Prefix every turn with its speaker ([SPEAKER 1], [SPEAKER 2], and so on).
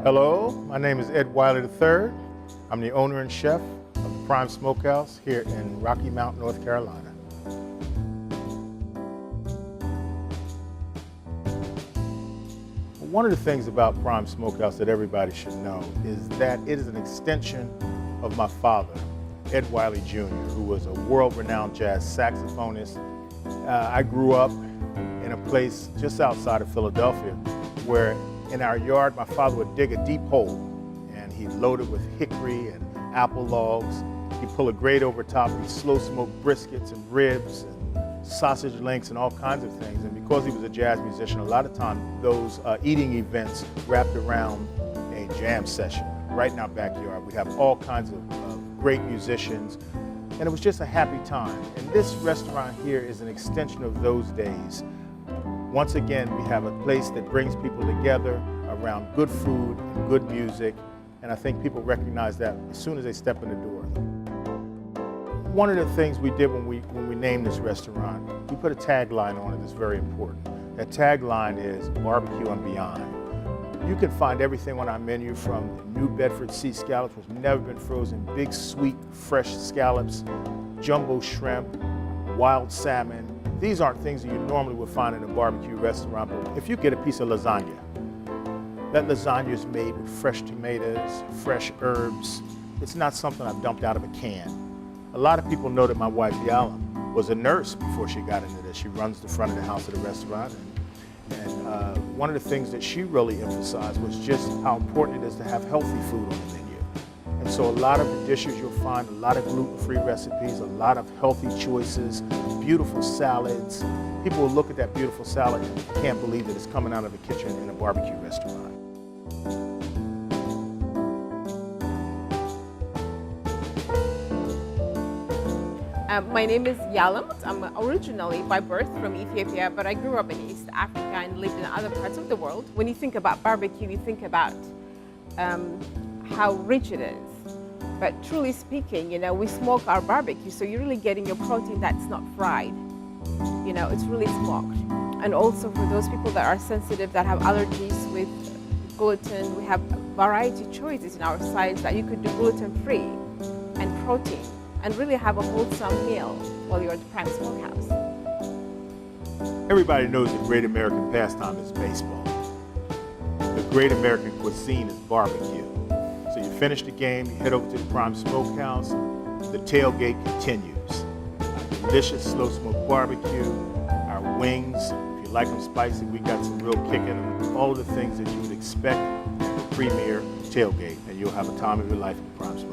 [SPEAKER 1] Hello, my name is Ed Wiley III. I'm the owner and chef of the Prime Smokehouse here in Rocky Mount, North Carolina. One of the things about Prime Smokehouse that everybody should know is that it is an extension of my father, Ed Wiley Jr., who was a world-renowned jazz saxophonist. I grew up in a place just outside of Philadelphia where in our yard, my father would dig a deep hole, and he'd load it with hickory and apple logs. He'd pull a grate over top, he'd slow smoke briskets and ribs and sausage links and all kinds of things. And because he was a jazz musician, a lot of times those eating events wrapped around a jam session right in our backyard. We have all kinds of great musicians, and it was just a happy time. And this restaurant here is an extension of those days. Once again, we have a place that brings people together around good food and good music, and I think people recognize that as soon as they step in the door. One of the things we did when we named this restaurant, we put a tagline on it that's very important. That tagline is barbecue and beyond. You can find everything on our menu from New Bedford sea scallops, which have never been frozen, big, sweet, fresh scallops, jumbo shrimp, wild salmon. These aren't things that you normally would find in a barbecue restaurant, but if you get a piece of lasagna, that lasagna is made with fresh tomatoes, fresh herbs. It's not something I've dumped out of a can. A lot of people know that my wife, Yalam, was a nurse before she got into this. She runs the front of the house of the restaurant. And one of the things that she really emphasized was just how important it is to have healthy food on the menu. And so a lot of the dishes you'll find, a lot of gluten-free recipes, a lot of healthy choices, beautiful salads. People will look at that beautiful salad and can't believe that it's coming out of a kitchen in a barbecue restaurant.
[SPEAKER 2] My name is Yalam. I'm originally by birth from Ethiopia, but I grew up in East Africa and lived in other parts of the world. When you think about barbecue, you think about how rich it is. But truly speaking, we smoke our barbecue, so you're really getting your protein that's not fried. It's really smoked. And also for those people that are sensitive, that have allergies with gluten, we have a variety of choices in our sides that you could do gluten-free and protein and really have a wholesome meal while you're at the Prime Smokehouse.
[SPEAKER 1] Everybody knows the great American pastime is baseball. The great American cuisine is barbecue. So you finish the game, you head over to the Prime Smokehouse, the tailgate continues. Delicious slow smoke barbecue, our wings, if you like them spicy, we got some real kick in them. All of the things that you would expect at the premier tailgate, and you'll have a time of your life at the Prime Smokehouse.